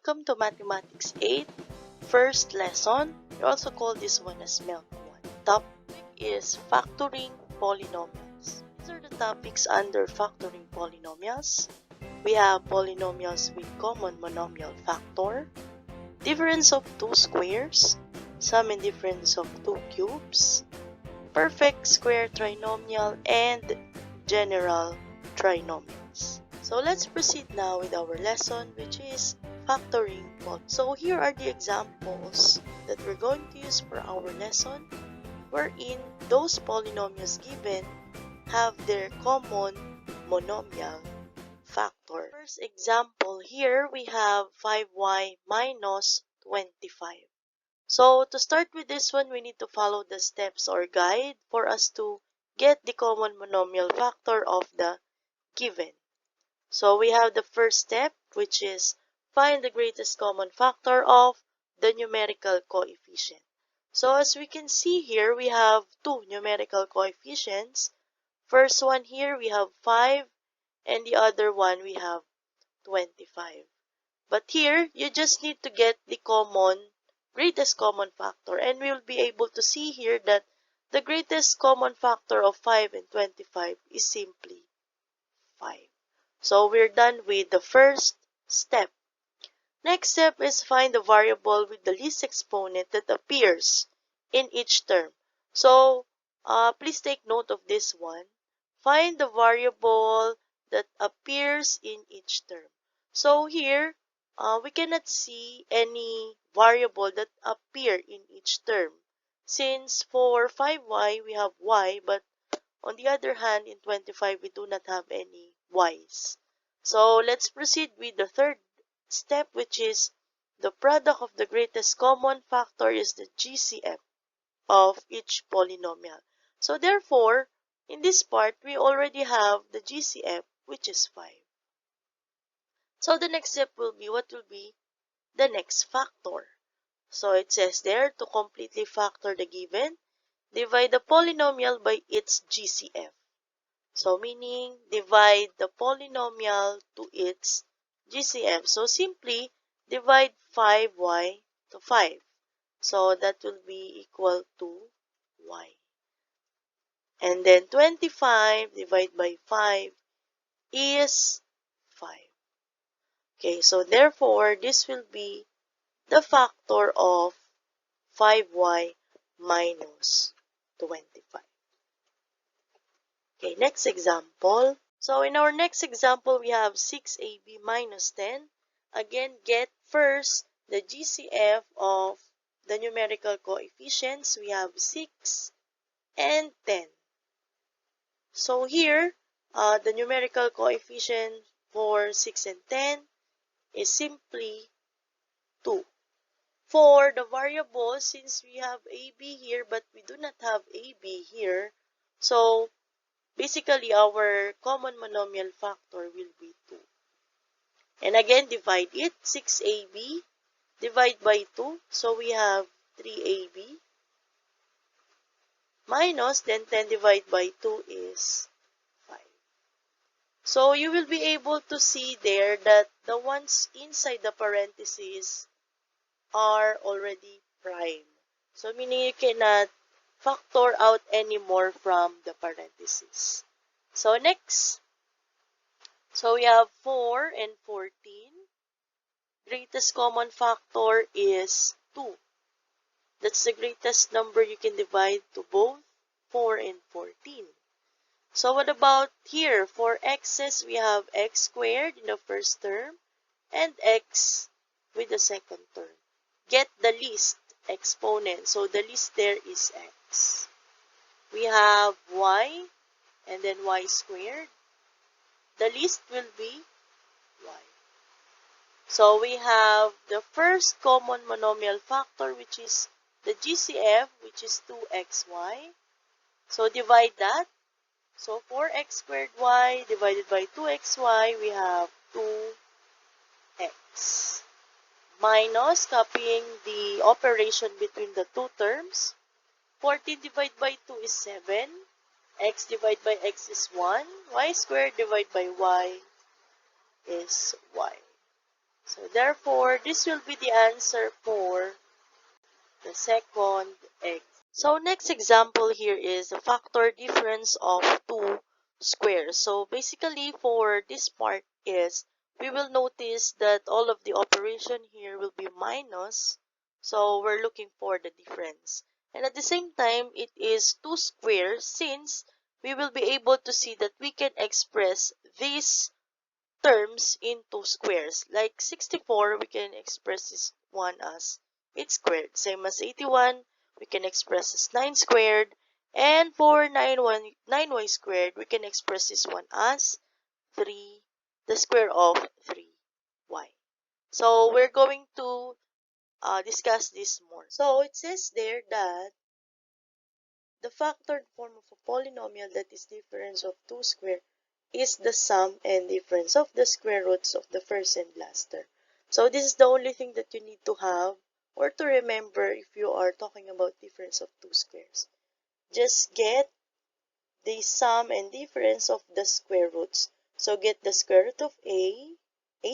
Welcome to Mathematics 8, first lesson. We also call this one as MELC 1. Topic is Factoring Polynomials. These are the topics under Factoring Polynomials. We have polynomials with common monomial factor, difference of two squares, sum and difference of two cubes, perfect square trinomial, and general trinomials. So let's proceed now with our lesson, which is factoring polynomials. So here are the examples that we're going to use for our lesson, wherein those polynomials given have their common monomial factor. First example, here we have 5y minus 25. So to start with this one, we need to follow the steps or guide for us to get the common monomial factor of the given. So we have the first step, which is find the greatest common factor of the numerical coefficient. So as we can see here, we have two numerical coefficients. First one here, we have 5, and the other one, we have 25. But here, you just need to get the greatest common factor, and we'll be able to see here that the greatest common factor of 5 and 25 is simply 5. So we're done with the first step. Next step is find the variable with the least exponent that appears in each term. So please take note of this one. Find the variable that appears in each term. So here, we cannot see any variable that appear in each term. Since for 5y, we have y, but on the other hand, in 25, we do not have any y's. So let's proceed with the third step, which is the product of the greatest common factor is the GCF of each polynomial. So therefore, in this part, we already have the GCF, which is 5. So the next step will be, what will be the next factor? So it says there, to completely factor the given, divide the polynomial by its GCF. So meaning, divide the polynomial to its GCF. So simply, divide 5y to 5. So that will be equal to y. And then 25 divided by 5 is 5. Okay, so therefore, this will be the factor of 5y minus 25. Okay, next example. So in our next example, we have 6ab minus 10. Again, get first the GCF of the numerical coefficients. We have 6 and 10. So here, the numerical coefficient for 6 and 10 is simply 2. For the variables, since we have ab here, but we do not have ab here, so basically, our common monomial factor will be 2. And again, divide it. 6ab, divide by 2. So we have 3ab. Minus, then 10 divided by 2 is 5. So you will be able to see there that the ones inside the parentheses are already prime. So meaning you cannot factor out any more from the parentheses. So next, so we have 4 and 14. Greatest common factor is 2. That's the greatest number you can divide to both 4 and 14. So what about here? For x's, we have x squared in the first term and x with the second term. Get the least exponent. So the least there is x. We have y and then y squared. The least will be y. So we have the first common monomial factor, which is the GCF, which is 2xy. So divide that. So 4x squared y divided by 2xy, we have 2x. Minus, copying the operation between the two terms. 14 divided by 2 is 7. X divided by x is 1. Y squared divided by y is y. So therefore, this will be the answer for the second example. So next example here is a factor difference of two squares. So basically for this part is we will notice that all of the operation here will be minus. So we're looking for the difference. And at the same time, it is two squares since we will be able to see that we can express these terms into squares. Like 64, we can express this one as 8 squared. Same as 81, we can express as 9 squared. And for 9y squared, we can express this one as 3, the square of 3y. So we're going to discuss this more. So it says there that the factored form of a polynomial that is difference of two squares is the sum and difference of the square roots of the first and last term. So this is the only thing that you need to have or to remember if you are talking about difference of two squares. Just get the sum and difference of the square roots. So get the square root of a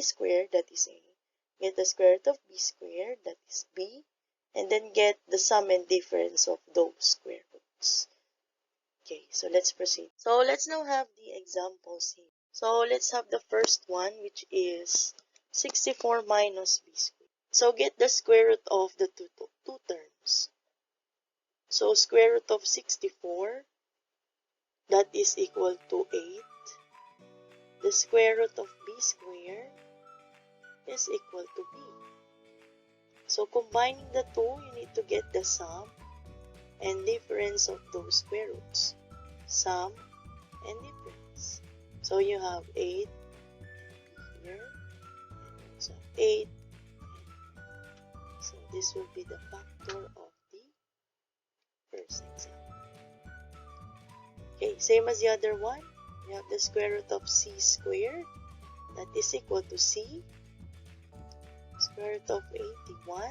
squared, that is a. Get the square root of b squared, that is b. And then get the sum and difference of those square roots. Okay, so let's proceed. So let's now have the examples here. So let's have the first one, which is 64 minus b squared. So get the square root of the two terms. So square root of 64, that is equal to 8. The square root of b squared is equal to b. So combining the two, you need to get the sum and difference of those square roots. Sum and difference. So you have 8 here, and also 8. So this will be the factor of the first example. Okay, same as the other one. We have the square root of c squared, that is equal to c. Square root of 81,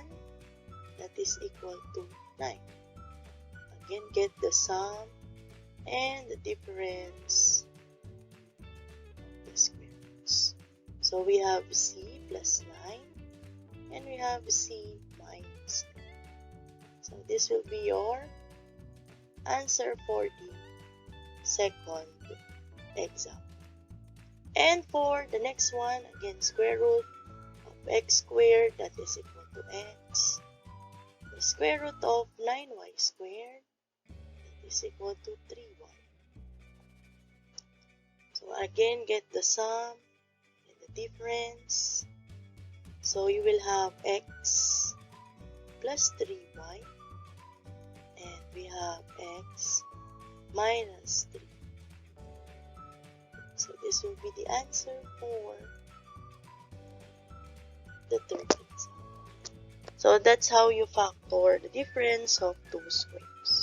that is equal to 9. Again, get the sum and the difference of the square roots. So we have c plus 9 and we have c minus 9. So this will be your answer for the second example. And for the next one, again, square root of x squared, that is equal to x. The square root of 9y squared, that is equal to 3y. So again, get the sum and the difference. So you will have x plus 3y, and we have x minus 3. So this will be the answer for the third example. So that's how you factor the difference of two squares.